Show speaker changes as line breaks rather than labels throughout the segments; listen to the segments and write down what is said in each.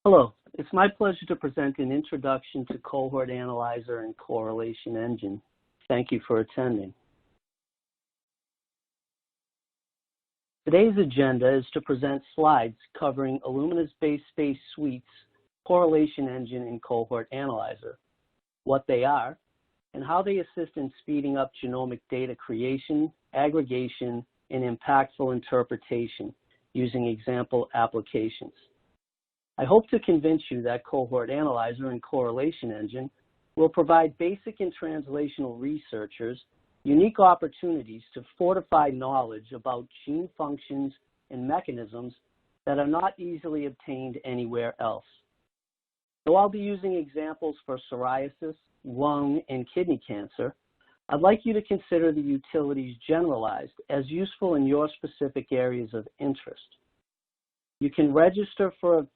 Hello, it's my pleasure to present an introduction to Cohort Analyzer and Correlation Engine. Thank you for attending. Today's agenda is to present slides covering Illumina's BaseSpace Suite's Correlation Engine and Cohort Analyzer, what they are, and how they assist in speeding up genomic data creation, aggregation, and impactful interpretation using example applications. I hope to convince you that Cohort Analyzer and Correlation Engine will provide basic and translational researchers unique opportunities to fortify knowledge about gene functions and mechanisms that are not easily obtained anywhere else. Though I'll be using examples for psoriasis, lung, and kidney cancer, I'd like you to consider the utilities generalized as useful in your specific areas of interest. You can register for a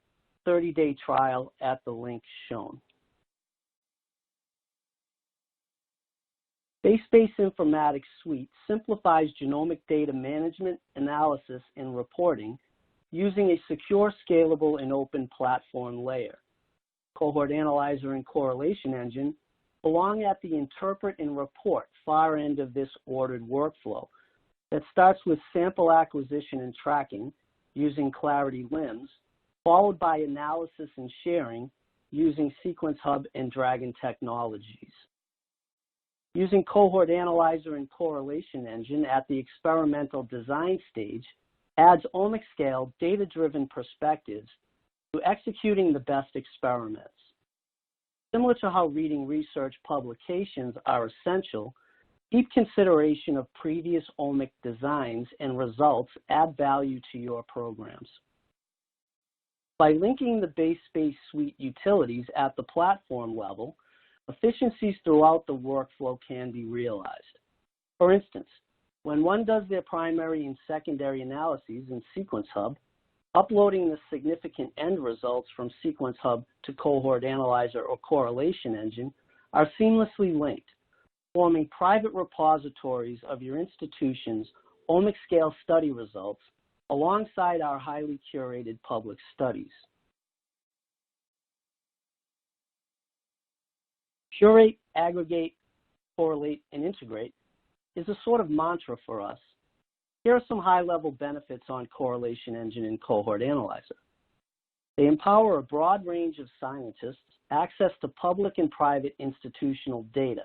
30-day trial at the link shown. BaseSpace Informatics Suite simplifies genomic data management, analysis, and reporting using a secure, scalable, and open platform layer. Cohort Analyzer and Correlation Engine belong at the interpret and report far end of this ordered workflow that starts with sample acquisition and tracking using Clarity LIMS, followed by analysis and sharing using Sequence Hub and Dragon technologies. Using Cohort Analyzer and Correlation Engine at the experimental design stage adds omic-scale, data-driven perspectives to executing the best experiments. Similar to how reading research publications are essential, deep consideration of previous omic designs and results add value to your programs. By linking the BaseSpace Suite utilities at the platform level, efficiencies throughout the workflow can be realized. For instance, when one does their primary and secondary analyses in Sequence Hub, uploading the significant end results from Sequence Hub to Cohort Analyzer or Correlation Engine are seamlessly linked, forming private repositories of your institution's omic-scale study results alongside our highly curated public studies. Curate, aggregate, correlate, and integrate is a sort of mantra for us. Here are some high-level benefits on Correlation Engine and Cohort Analyzer. They empower a broad range of scientists access to public and private institutional data,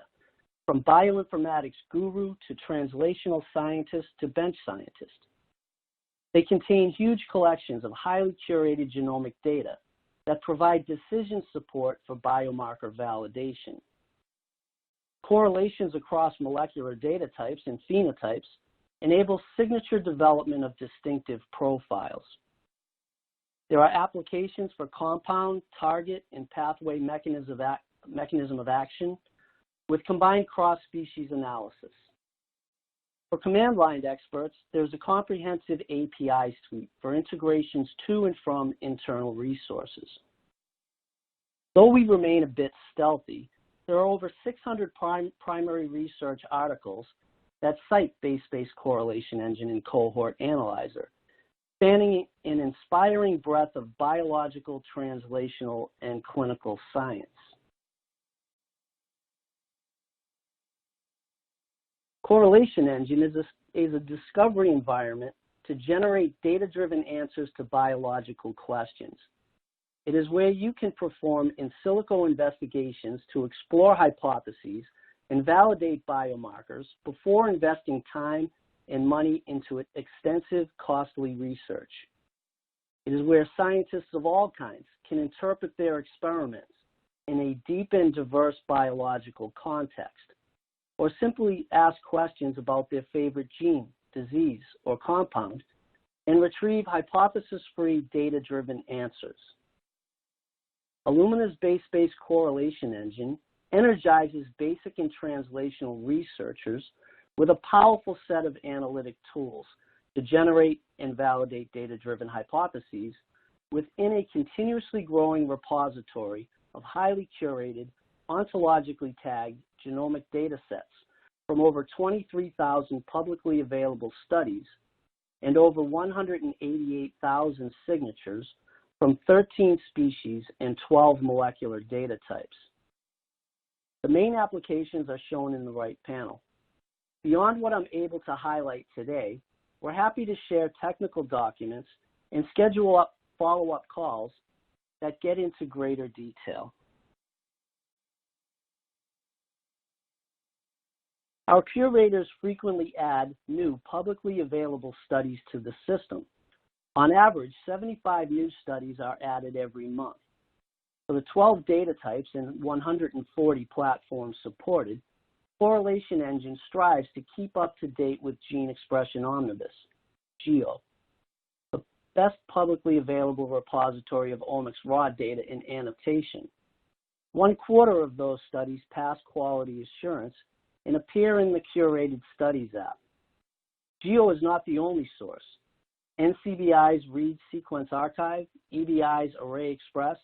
from bioinformatics guru to translational scientist to bench scientist. They contain huge collections of highly curated genomic data that provide decision support for biomarker validation. Correlations across molecular data types and phenotypes enable signature development of distinctive profiles. There are applications for compound, target, and pathway mechanism of action with combined cross-species analysis. For command line experts, there's a comprehensive API suite for integrations to and from internal resources. Though we remain a bit stealthy, there are over 600 primary research articles that cite BaseSpace Correlation Engine and Cohort Analyzer, spanning an inspiring breadth of biological, translational, and clinical science. Correlation Engine is a discovery environment to generate data-driven answers to biological questions. It is where you can perform in silico investigations to explore hypotheses and validate biomarkers before investing time and money into extensive, costly research. It is where scientists of all kinds can interpret their experiments in a deep and diverse biological context, or simply ask questions about their favorite gene, disease, or compound, and retrieve hypothesis-free, data-driven answers. Illumina's BaseSpace Correlation Engine energizes basic and translational researchers with a powerful set of analytic tools to generate and validate data-driven hypotheses within a continuously growing repository of highly curated, ontologically tagged genomic data sets from over 23,000 publicly available studies and over 188,000 signatures from 13 species and 12 molecular data types. The main applications are shown in the right panel. Beyond what I'm able to highlight today, we're happy to share technical documents and schedule follow-up calls that get into greater detail. Our curators frequently add new publicly available studies to the system. On average, 75 new studies are added every month. For the 12 data types and 140 platforms supported, Correlation Engine strives to keep up to date with Gene Expression Omnibus, GEO, the best publicly available repository of omics raw data and annotation. 1/4 of those studies pass quality assurance and appear in the Curated Studies app. GEO is not the only source. NCBI's Read Sequence Archive, EBI's Array Express,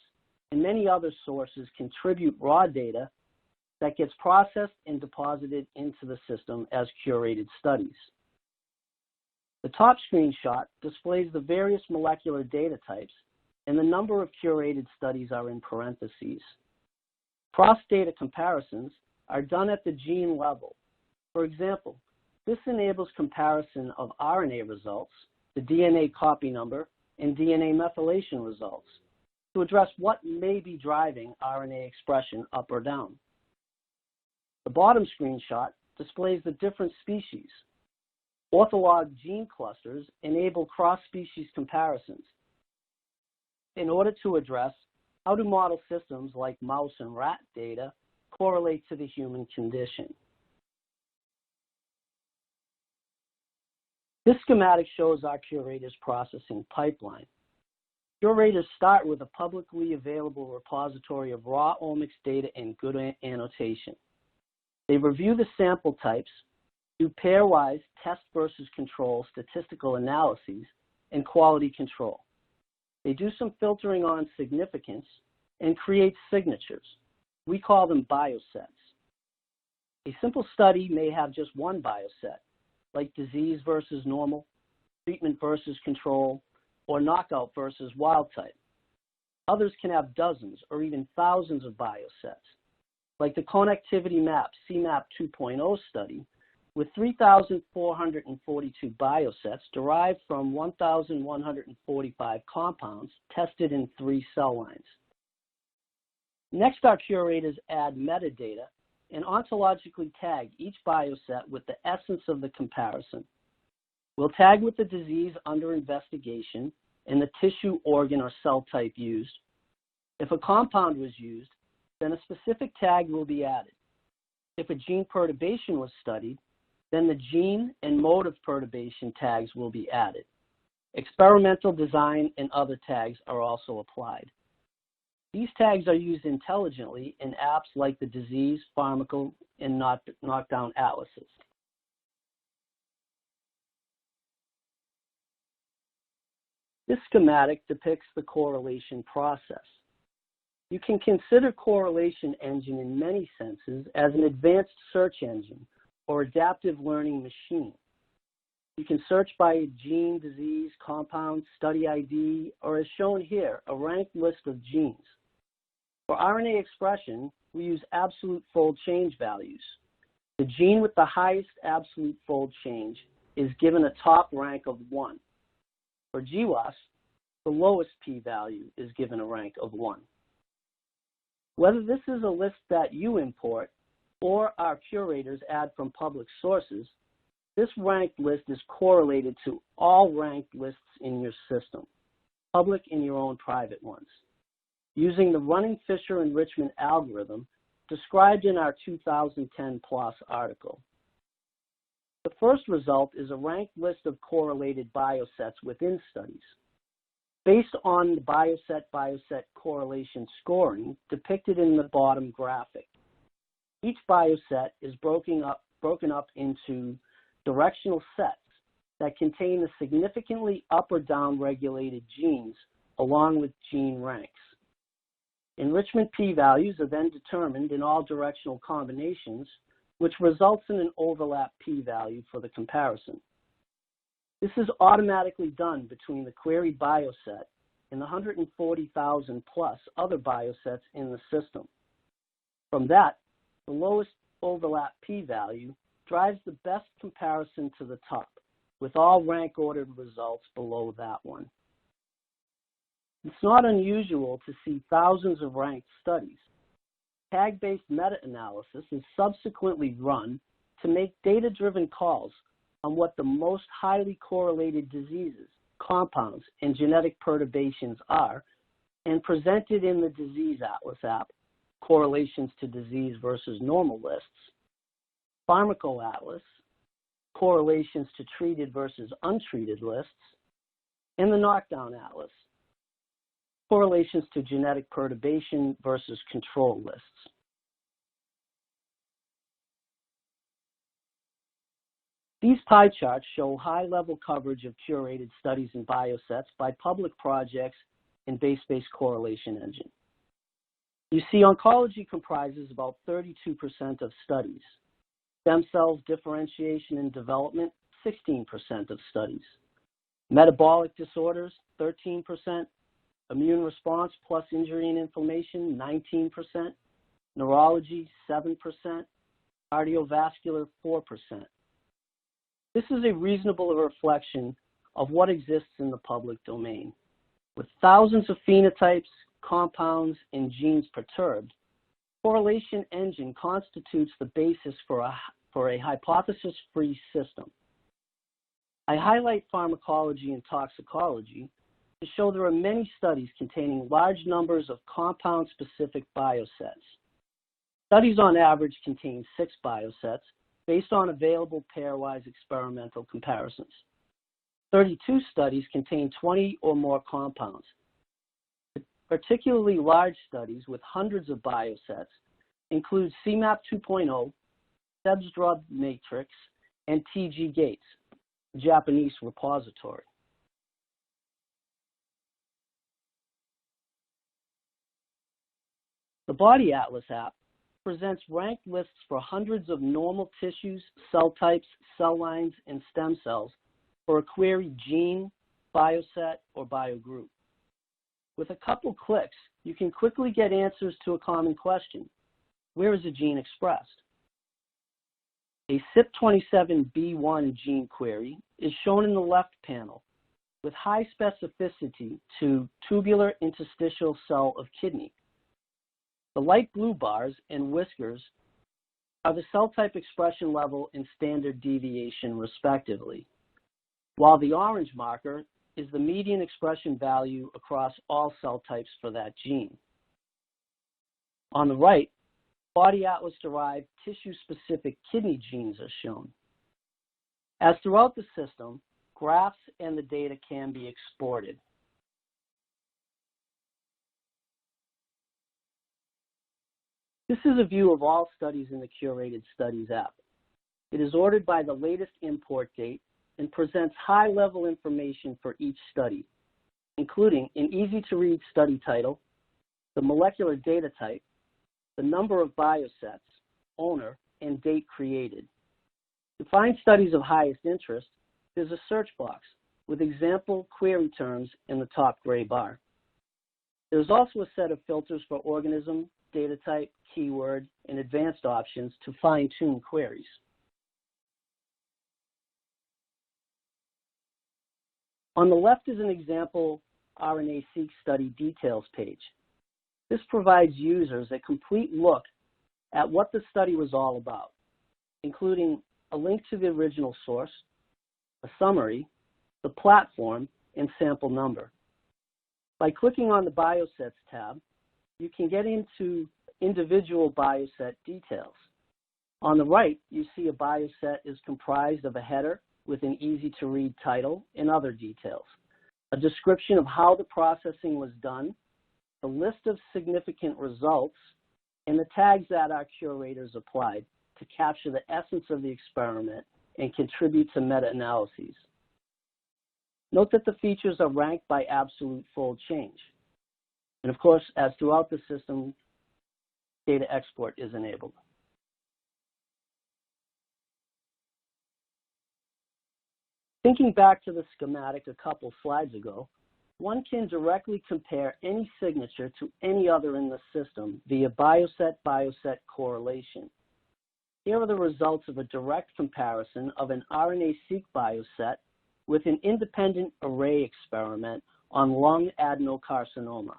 and many other sources contribute raw data that gets processed and deposited into the system as curated studies. The top screenshot displays the various molecular data types, and the number of curated studies are in parentheses. Cross-data comparisons are done at the gene level. For example, this enables comparison of RNA results, the DNA copy number, and DNA methylation results to address what may be driving RNA expression up or down. The bottom screenshot displays the different species. Ortholog gene clusters enable cross-species comparisons in order to address how do model systems like mouse and rat data correlate to the human condition. This schematic shows our curators' processing pipeline. Curators start with a publicly available repository of raw omics data and good annotation. They review the sample types, do pairwise test versus control statistical analyses, and quality control. They do some filtering on significance and create signatures. We call them biosets. A simple study may have just one bioset, like disease versus normal, treatment versus control, or knockout versus wild type. Others can have dozens or even thousands of biosets, like the Connectivity Map CMAP 2.0 study with 3,442 biosets derived from 1,145 compounds tested in 3 cell lines. Next, our curators add metadata and ontologically tag each bioset with the essence of the comparison. We'll tag with the disease under investigation and the tissue, organ, or cell type used. If a compound was used, then a specific tag will be added. If a gene perturbation was studied, then the gene and mode of perturbation tags will be added. Experimental design and other tags are also applied. These tags are used intelligently in apps like the Disease, Pharmacal, and Knockdown Atlases. This schematic depicts the correlation process. You can consider Correlation Engine in many senses as an advanced search engine or adaptive learning machine. You can search by gene, disease, compound, study ID, or as shown here, a ranked list of genes. For RNA expression, we use absolute fold change values. The gene with the highest absolute fold change is given a top rank of 1. For GWAS, the lowest p-value is given a rank of 1. Whether this is a list that you import or our curators add from public sources, this ranked list is correlated to all ranked lists in your system, public and your own private ones, using the running Fisher enrichment algorithm described in our 2010 PLOS article. The first result is a ranked list of correlated biosets within studies. Based on the Bioset-Bioset correlation scoring depicted in the bottom graphic, each bioset is broken up into directional sets that contain the significantly up or down regulated genes along with gene ranks. Enrichment p-values are then determined in all directional combinations, which results in an overlap p-value for the comparison. This is automatically done between the queried bioset in the 140,000 plus other biosets in the system. From that, the lowest overlap p-value drives the best comparison to the top, with all rank-ordered results below that one. It's not unusual to see thousands of ranked studies. Tag-based meta-analysis is subsequently run to make data-driven calls on what the most highly correlated diseases, compounds, and genetic perturbations are, and presented in the Disease Atlas app, correlations to disease versus normal lists, PharmacoAtlas, correlations to treated versus untreated lists, and the Knockdown Atlas, correlations to genetic perturbation versus control lists. These pie charts show high-level coverage of curated studies and biosets by public projects in BaseSpace Correlation Engine. You see oncology comprises about 32% of studies. Stem cells differentiation and development, 16% of studies. Metabolic disorders, 13%. Immune response plus injury and inflammation, 19%. Neurology, 7%. Cardiovascular, 4%. This is a reasonable reflection of what exists in the public domain. With thousands of phenotypes, compounds, and genes perturbed, Correlation Engine constitutes the basis for a hypothesis-free system. I highlight pharmacology and toxicology to show there are many studies containing large numbers of compound-specific biosets. Studies on average contain 6 biosets based on available pairwise experimental comparisons. 32 studies contain 20 or more compounds. Particularly large studies with hundreds of biosets include CMAP 2.0, Seb's drug matrix, and TG Gates, Japanese repository. The Body Atlas app presents ranked lists for hundreds of normal tissues, cell types, cell lines, and stem cells for a query gene, bioset, or biogroup. With a couple clicks, you can quickly get answers to a common question. Where is a gene expressed? A CYP27B1 gene query is shown in the left panel with high specificity to tubular interstitial cell of kidney. The light blue bars and whiskers are the cell type expression level and standard deviation, respectively, while the orange marker is the median expression value across all cell types for that gene. On the right, Body Atlas-derived tissue-specific kidney genes are shown. As throughout the system, graphs and the data can be exported. This is a view of all studies in the Curated Studies app. It is ordered by the latest import date and presents high-level information for each study, including an easy-to-read study title, the molecular data type, the number of biosets, owner, and date created. To find studies of highest interest, there's a search box with example query terms in the top gray bar. There's also a set of filters for organism, data type, keyword, and advanced options to fine-tune queries. On the left is an example RNA-Seq study details page. This provides users a complete look at what the study was all about, including a link to the original source, a summary, the platform, and sample number. By clicking on the Biosets tab, you can get into individual bioset details. On the right, you see a bioset is comprised of a header with an easy-to-read title and other details, a description of how the processing was done, a list of significant results, and the tags that our curators applied to capture the essence of the experiment and contribute to meta-analyses. Note that the features are ranked by absolute fold change. And of course, as throughout the system, data export is enabled. Thinking back to the schematic a couple slides ago, one can directly compare any signature to any other in the system via Bioset-Bioset correlation. Here are the results of a direct comparison of an RNA-Seq bioset with an independent array experiment on lung adenocarcinoma.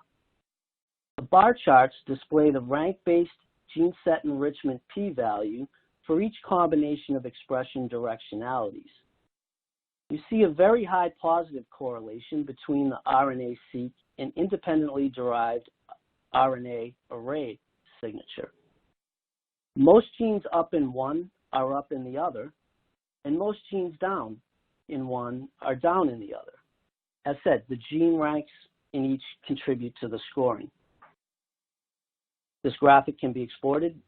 The bar charts display the rank-based gene set enrichment p-value for each combination of expression directionalities. You see a very high positive correlation between the RNA-Seq and independently derived RNA array signature. Most genes up in one are up in the other, and most genes down in one are down in the other. As said, the gene ranks in each contribute to the scoring. This graphic can be exported.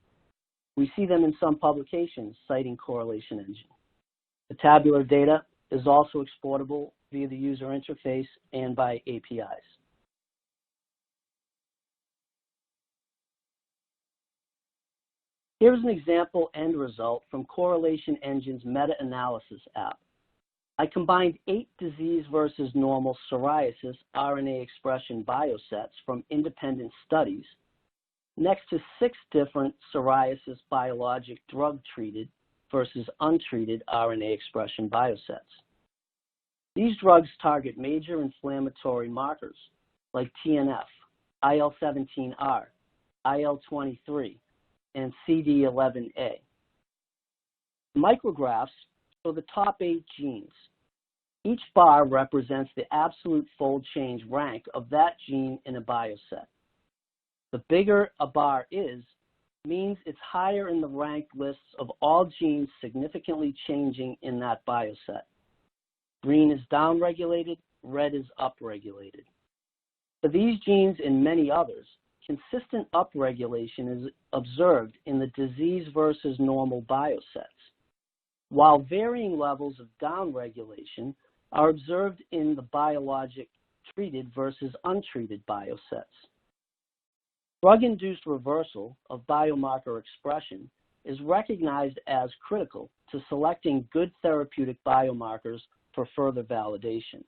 We see them in some publications citing correlation engine. The tabular data is also exportable via the user interface and by APIs. Here's an example end result from Correlation Engine's meta-analysis app. I combined 8 disease versus normal psoriasis RNA expression biosets from independent studies next to 6 different psoriasis biologic drug-treated versus untreated RNA expression biosets. These drugs target major inflammatory markers like TNF, IL-17R, IL-23, and CD11A. Micrographs show the top 8 genes. Each bar represents the absolute fold change rank of that gene in a bioset. The bigger a bar is, means it's higher in the ranked lists of all genes significantly changing in that bioset. Green is downregulated, red is upregulated. For these genes and many others, consistent upregulation is observed in the disease versus normal biosets, while varying levels of downregulation are observed in the biologic treated versus untreated biosets. Drug-induced reversal of biomarker expression is recognized as critical to selecting good therapeutic biomarkers for further validation.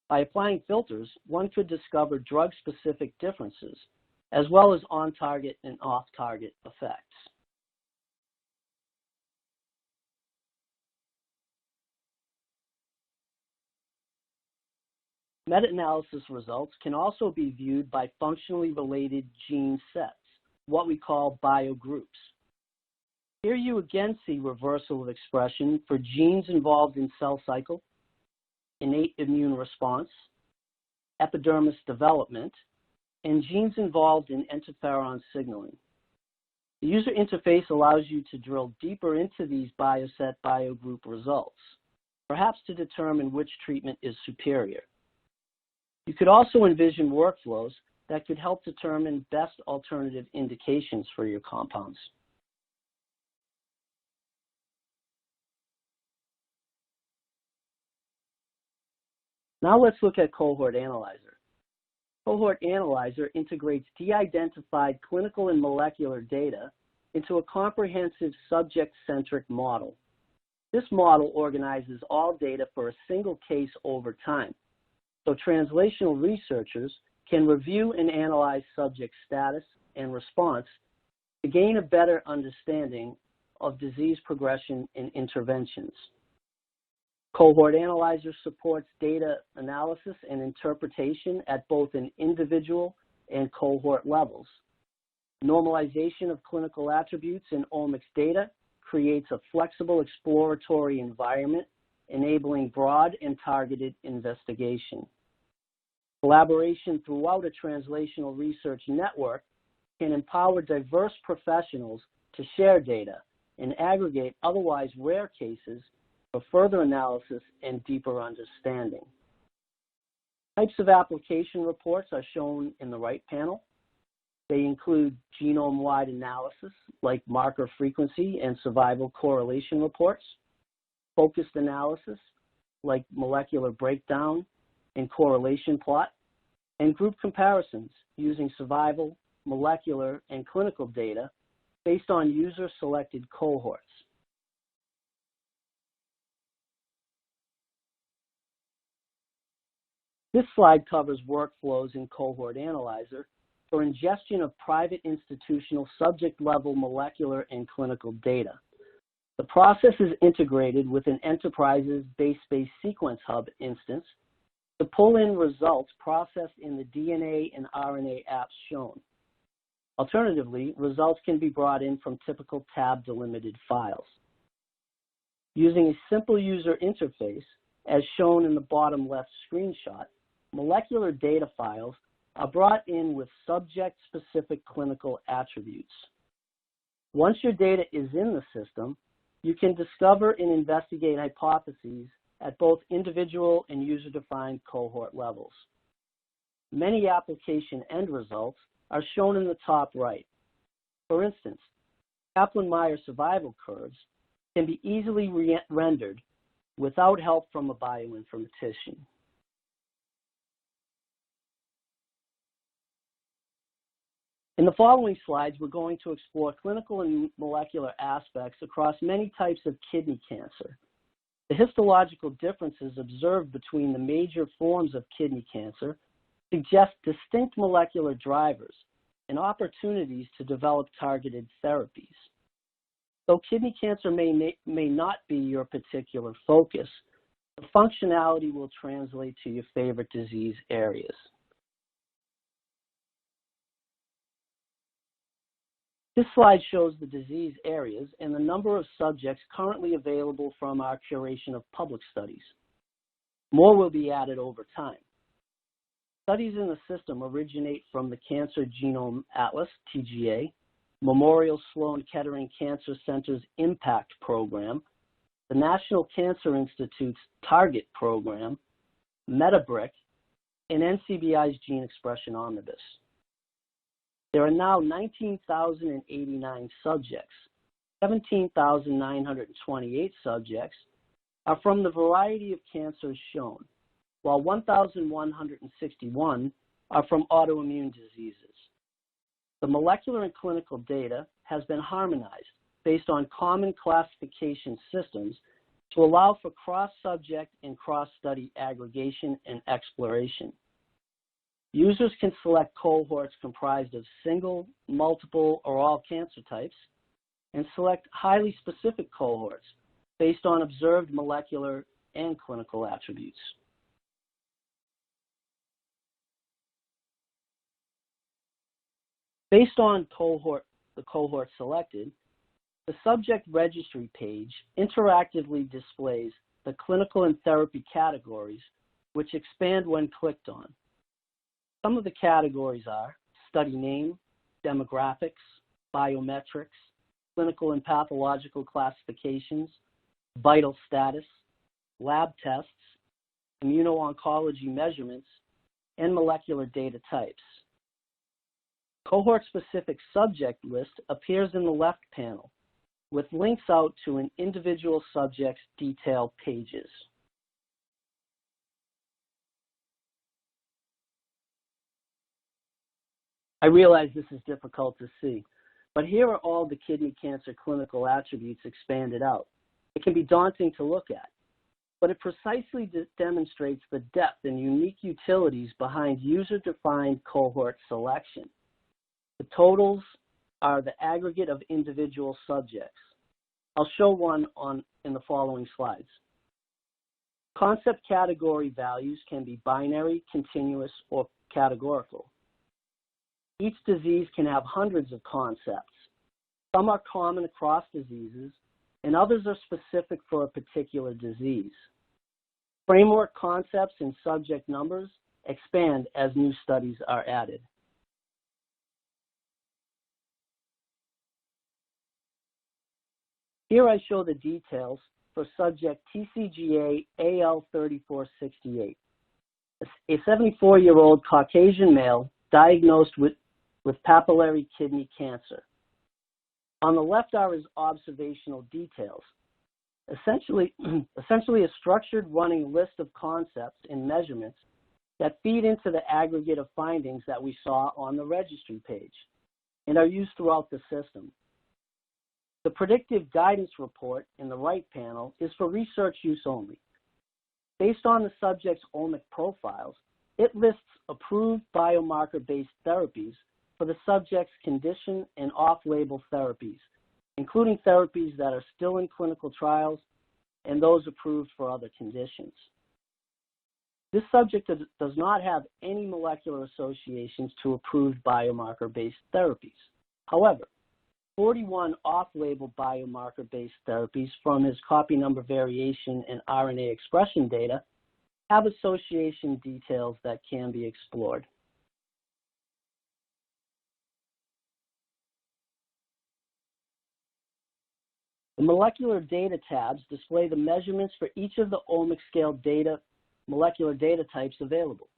By applying filters, one could discover drug-specific differences, as well as on-target and off-target effects. Meta-analysis results can also be viewed by functionally related gene sets, what we call biogroups. Here you again see reversal of expression for genes involved in cell cycle, innate immune response, epidermis development, and genes involved in interferon signaling. The user interface allows you to drill deeper into these bioset biogroup results, perhaps to determine which treatment is superior. You could also envision workflows that could help determine best alternative indications for your compounds. Now let's look at Cohort Analyzer. Cohort Analyzer integrates de-identified clinical and molecular data into a comprehensive subject-centric model. This model organizes all data for a single case over time, so translational researchers can review and analyze subject status and response to gain a better understanding of disease progression and interventions. Cohort Analyzer supports data analysis and interpretation at both an individual and cohort levels. Normalization of clinical attributes in omics data creates a flexible exploratory environment, enabling broad and targeted investigation. Collaboration throughout a translational research network can empower diverse professionals to share data and aggregate otherwise rare cases for further analysis and deeper understanding. Types of application reports are shown in the right panel. They include genome-wide analysis, like marker frequency and survival correlation reports, focused analysis, like molecular breakdown and correlation plot, and group comparisons using survival, molecular, and clinical data based on user-selected cohorts. This slide covers workflows in Cohort Analyzer for ingestion of private institutional subject-level molecular and clinical data. The process is integrated with an enterprise's BaseSpace Sequence Hub instance to pull in results processed in the DNA and RNA apps shown. Alternatively, results can be brought in from typical tab-delimited files. Using a simple user interface, as shown in the bottom left screenshot, molecular data files are brought in with subject-specific clinical attributes. Once your data is in the system, you can discover and investigate hypotheses at both individual and user-defined cohort levels. Many application end results are shown in the top right. For instance, Kaplan-Meier survival curves can be easily rendered without help from a bioinformatician. In the following slides, we're going to explore clinical and molecular aspects across many types of kidney cancer. The histological differences observed between the major forms of kidney cancer suggest distinct molecular drivers and opportunities to develop targeted therapies. Though kidney cancer may not be your particular focus, the functionality will translate to your favorite disease areas. This slide shows the disease areas and the number of subjects currently available from our curation of public studies. More will be added over time. Studies in the system originate from the Cancer Genome Atlas, TGA, Memorial Sloan Kettering Cancer Center's IMPACT program, the National Cancer Institute's TARGET program, Metabrick, and NCBI's Gene Expression Omnibus. There are now 19,089 subjects. 17,928 subjects are from the variety of cancers shown, while 1,161 are from autoimmune diseases. The molecular and clinical data has been harmonized based on common classification systems to allow for cross-subject and cross-study aggregation and exploration. Users can select cohorts comprised of single, multiple, or all cancer types, and select highly specific cohorts based on observed molecular and clinical attributes. Based on the cohort selected, the subject registry page interactively displays the clinical and therapy categories, which expand when clicked on. Some of the categories are study name, demographics, biometrics, clinical and pathological classifications, vital status, lab tests, immuno-oncology measurements, and molecular data types. Cohort-specific subject list appears in the left panel, with links out to an individual subject's detailed pages. I realize this is difficult to see, but here are all the kidney cancer clinical attributes expanded out. It can be daunting to look at, but it precisely demonstrates the depth and unique utilities behind user-defined cohort selection. The totals are the aggregate of individual subjects. I'll show one in the following slides. Concept category values can be binary, continuous, or categorical. Each disease can have hundreds of concepts. Some are common across diseases, and others are specific for a particular disease. Framework concepts and subject numbers expand as new studies are added. Here I show the details for subject TCGA AL3468, a 74-year-old Caucasian male diagnosed with papillary kidney cancer. On the left are his observational details, essentially a structured running list of concepts and measurements that feed into the aggregate of findings that we saw on the registry page and are used throughout the system. The predictive guidance report in the right panel is for research use only. Based on the subject's omic profiles, It lists approved biomarker-based therapies for the subject's condition and off-label therapies, including therapies that are still in clinical trials and those approved for other conditions. This subject does not have any molecular associations to approved biomarker-based therapies. However, 41 off-label biomarker-based therapies from his copy number variation and RNA expression data have association details that can be explored. The molecular data tabs display the measurements for each of the omic scale data, molecular data types available.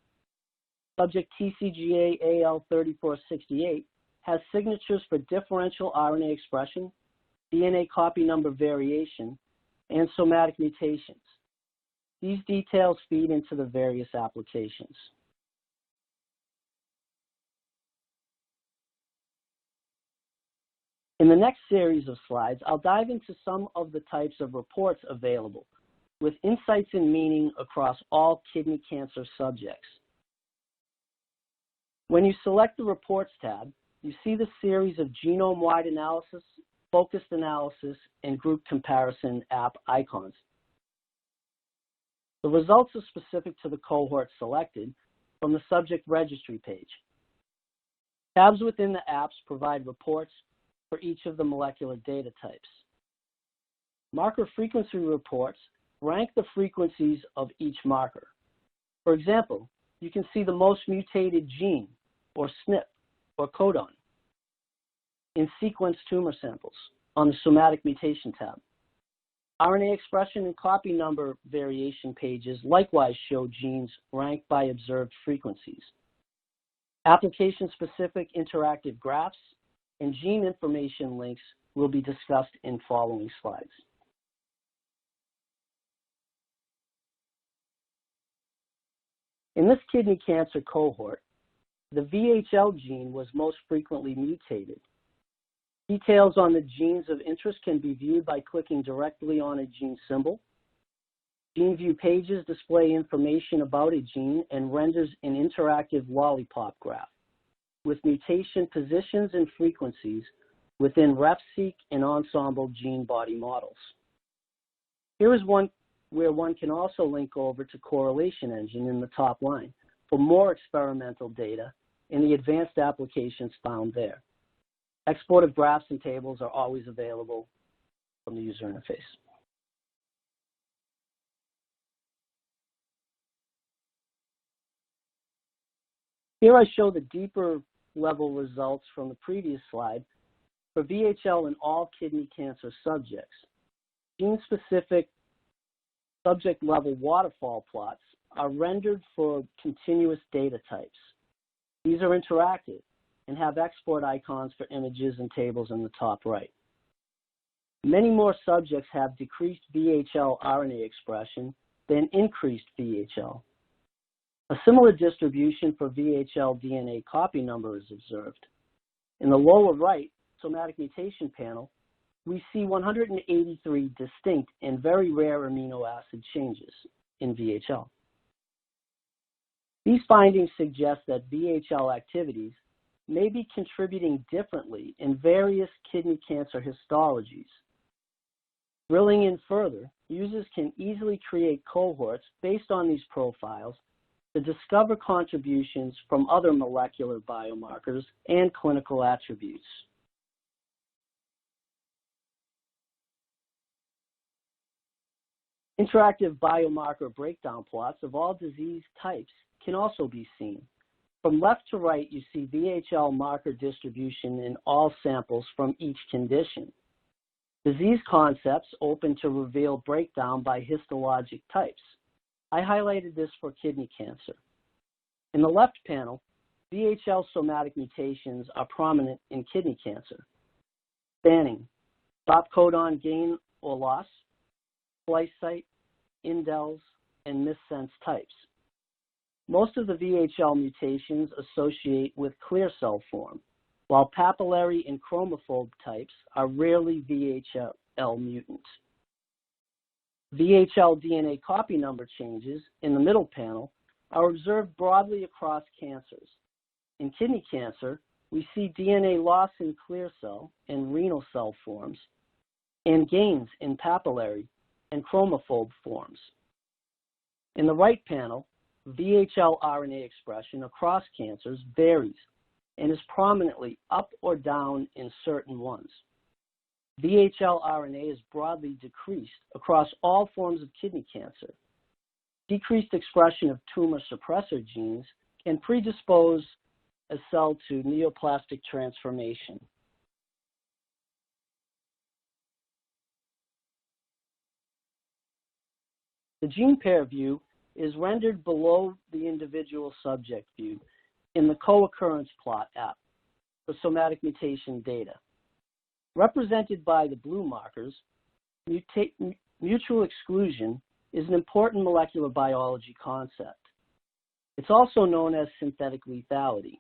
Subject TCGA AL3468 has signatures for differential RNA expression, DNA copy number variation, and somatic mutations. These details feed into the various applications. In the next series of slides, I'll dive into some of the types of reports available, with insights and meaning across all kidney cancer subjects. When you select the Reports tab, you see the series of genome-wide analysis, focused analysis, and group comparison app icons. The results are specific to the cohort selected from the subject registry page. Tabs within the apps provide reports for each of the molecular data types. Marker frequency reports rank the frequencies of each marker. For example, you can see the most mutated gene, or SNP, or codon, in sequenced tumor samples on the Somatic Mutation tab. RNA expression and copy number variation pages likewise show genes ranked by observed frequencies. Application-specific interactive graphs and gene information links will be discussed in following slides. In this kidney cancer cohort, the VHL gene was most frequently mutated. Details on the genes of interest can be viewed by clicking directly on a gene symbol. Gene view pages display information about a gene and renders an interactive lollipop graph with mutation positions and frequencies within RefSeq and Ensemble gene body models. Here is one where one can also link over to Correlation Engine in the top line for more experimental data and the advanced applications found there. Export of graphs and tables are always available from the user interface. Here I show the deeper level results from the previous slide for VHL in all kidney cancer subjects. Gene-specific subject-level waterfall plots are rendered for continuous data types. These are interactive and have export icons for images and tables in the top right. Many more subjects have decreased VHL RNA expression than increased VHL. A similar distribution for VHL DNA copy number is observed. In the lower right somatic mutation panel, we see 183 distinct and very rare amino acid changes in VHL. These findings suggest that VHL activities may be contributing differently in various kidney cancer histologies. Drilling in further, users can easily create cohorts based on these profiles to discover contributions from other molecular biomarkers and clinical attributes. Interactive biomarker breakdown plots of all disease types can also be seen. From left to right, you see VHL marker distribution in all samples from each condition. Disease concepts open to reveal breakdown by histologic types. I highlighted this for kidney cancer. In the left panel, VHL somatic mutations are prominent in kidney cancer, spanning stop codon gain or loss, splice site, indels, and missense types. Most of the VHL mutations associate with clear cell form, while papillary and chromophobe types are rarely VHL mutants. VHL DNA copy number changes in the middle panel are observed broadly across cancers. In kidney cancer, we see DNA loss in clear cell and renal cell forms, and gains in papillary and chromophobe forms. In the right panel, VHL RNA expression across cancers varies and is prominently up or down in certain ones. VHL RNA is broadly decreased across all forms of kidney cancer. Decreased expression of tumor suppressor genes can predispose a cell to neoplastic transformation. The gene pair view is rendered below the individual subject view in the Co-occurrence plot app for somatic mutation data. Represented by the blue markers, mutual exclusion is an important molecular biology concept. It's also known as synthetic lethality,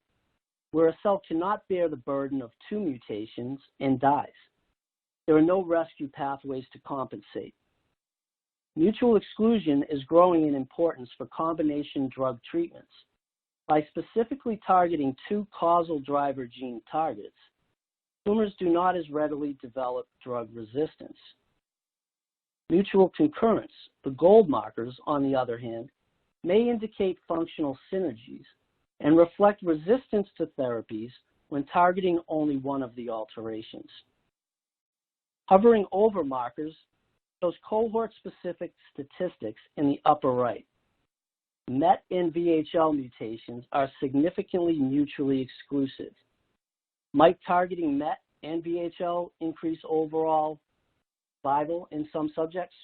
where a cell cannot bear the burden of 2 mutations and dies. There are no rescue pathways to compensate. Mutual exclusion is growing in importance for combination drug treatments. By specifically targeting 2 causal driver gene targets, tumors do not as readily develop drug resistance. Mutual concurrence, the gold markers, on the other hand, may indicate functional synergies and reflect resistance to therapies when targeting only one of the alterations. Hovering over markers shows cohort-specific statistics in the upper right. MET and VHL mutations are significantly mutually exclusive. Might targeting MET and VHL increase overall survival in some subjects?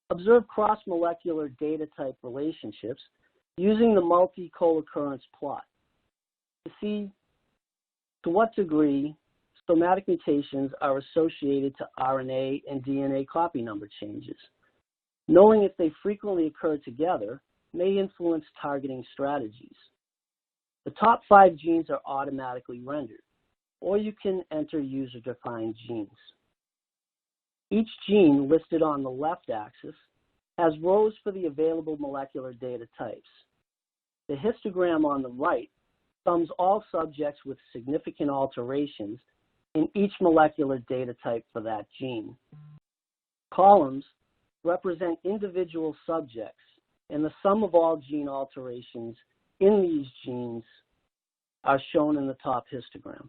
Observe cross-molecular data type relationships using the multi-co-occurrence plot to see to what degree somatic mutations are associated to RNA and DNA copy number changes. Knowing if they frequently occur together may influence targeting strategies. The top 5 genes are automatically rendered, or you can enter user-defined genes. Each gene listed on the left axis has rows for the available molecular data types. The histogram on the right sums all subjects with significant alterations in each molecular data type for that gene. Columns represent individual subjects, and the sum of all gene alterations in these genes are shown in the top histogram.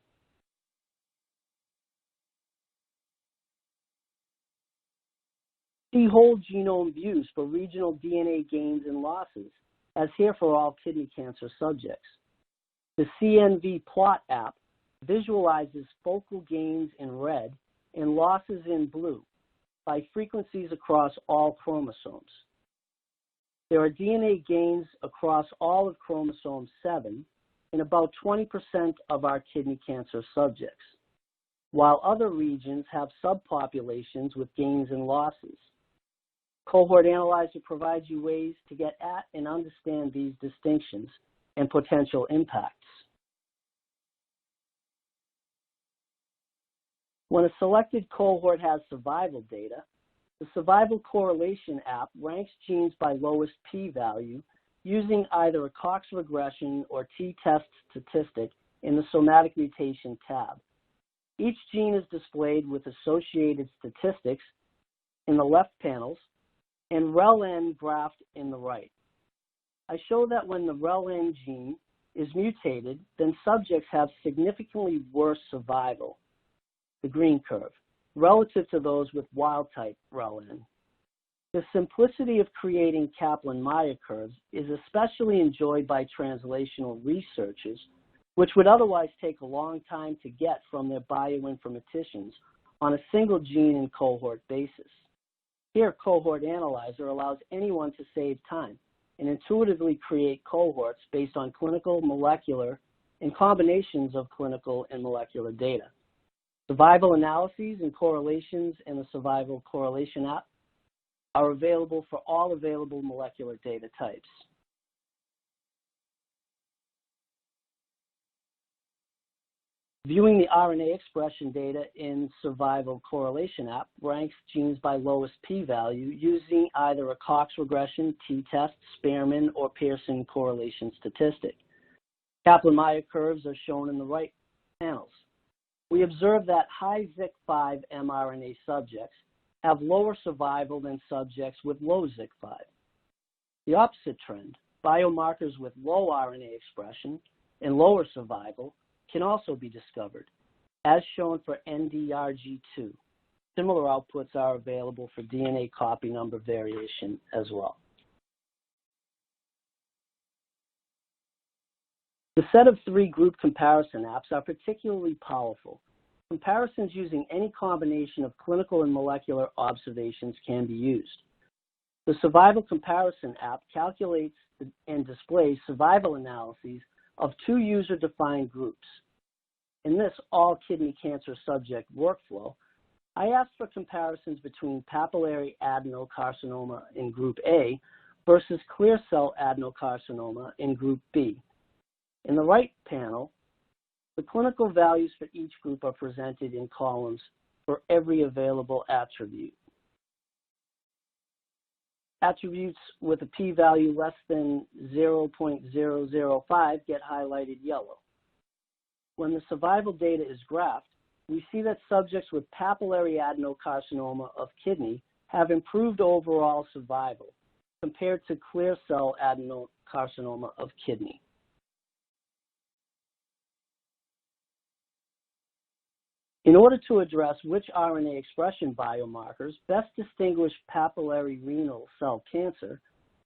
See whole genome views for regional DNA gains and losses, as here for all kidney cancer subjects. The CNV plot app visualizes focal gains in red and losses in blue by frequencies across all chromosomes. There are DNA gains across all of chromosome 7 in about 20% of our kidney cancer subjects, while other regions have subpopulations with gains and losses. Cohort Analyzer provides you ways to get at and understand these distinctions and potential impacts. When a selected cohort has survival data, the Survival Correlation app ranks genes by lowest p-value using either a Cox regression or t-test statistic in the Somatic Mutation tab. Each gene is displayed with associated statistics in the left panels and REL-N graphed in the right. I show that when the REL-N gene is mutated, then subjects have significantly worse survival, the green curve, relative to those with wild-type REL-N. The simplicity of creating Kaplan-Meier curves is especially enjoyed by translational researchers, which would otherwise take a long time to get from their bioinformaticians on a single gene and cohort basis. Here, Cohort Analyzer allows anyone to save time and intuitively create cohorts based on clinical, molecular, and combinations of clinical and molecular data. Survival analyses and correlations in the Survival Correlation app are available for all available molecular data types. Viewing the RNA expression data in Survival Correlation app ranks genes by lowest p-value using either a Cox regression, t-test, Spearman, or Pearson correlation statistic. Kaplan-Meier curves are shown in the right panels. We observe that high ZIC5 mRNA subjects have lower survival than subjects with low ZIC5. The opposite trend, biomarkers with low RNA expression and lower survival, can also be discovered, as shown for NDRG2. Similar outputs are available for DNA copy number variation as well. The set of 3 group comparison apps are particularly powerful. Comparisons using any combination of clinical and molecular observations can be used. The Survival Comparison app calculates and displays survival analyses of 2 user-defined groups. In this all kidney cancer subject workflow, I asked for comparisons between papillary adenocarcinoma in Group A versus clear cell adenocarcinoma in Group B. In the right panel, the clinical values for each group are presented in columns for every available attribute. Attributes with a p-value less than 0.005 get highlighted yellow. When the survival data is graphed, we see that subjects with papillary adenocarcinoma of kidney have improved overall survival compared to clear cell adenocarcinoma of kidney. In order to address which RNA expression biomarkers best distinguish papillary renal cell cancer,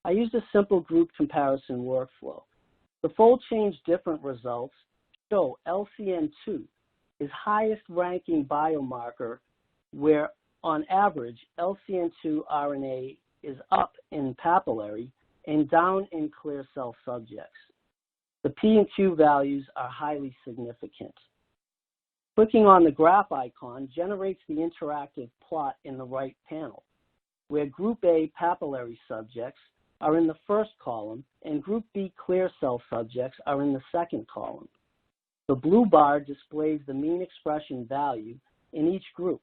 I used a simple group comparison workflow. The fold change different results show LCN2 is highest ranking biomarker where on average LCN2 RNA is up in papillary and down in clear cell subjects. The P and Q values are highly significant. Clicking on the graph icon generates the interactive plot in the right panel, where Group A papillary subjects are in the first column and Group B clear cell subjects are in the second column. The blue bar displays the mean expression value in each group.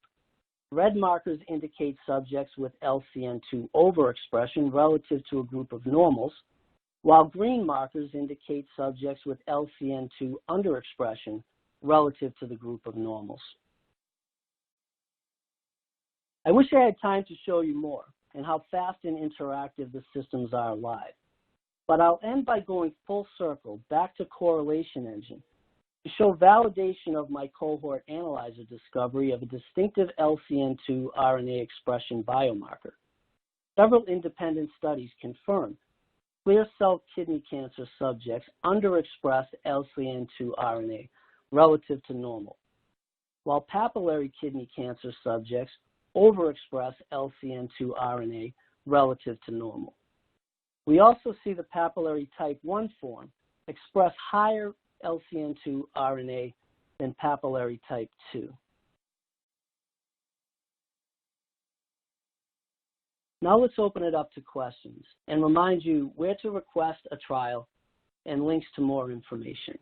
Red markers indicate subjects with LCN2 overexpression relative to a group of normals, while green markers indicate subjects with LCN2 underexpression relative to the group of normals. I wish I had time to show you more and how fast and interactive the systems are live, but I'll end by going full circle back to Correlation Engine to show validation of my Cohort Analyzer discovery of a distinctive LCN2 RNA expression biomarker. Several independent studies confirm clear cell kidney cancer subjects underexpress LCN2 RNA relative to normal, while papillary kidney cancer subjects overexpress LCN2 RNA relative to normal. We also see the papillary type 1 form express higher LCN2 RNA than papillary type 2. Now let's open it up to questions and remind you where to request a trial and links to more information.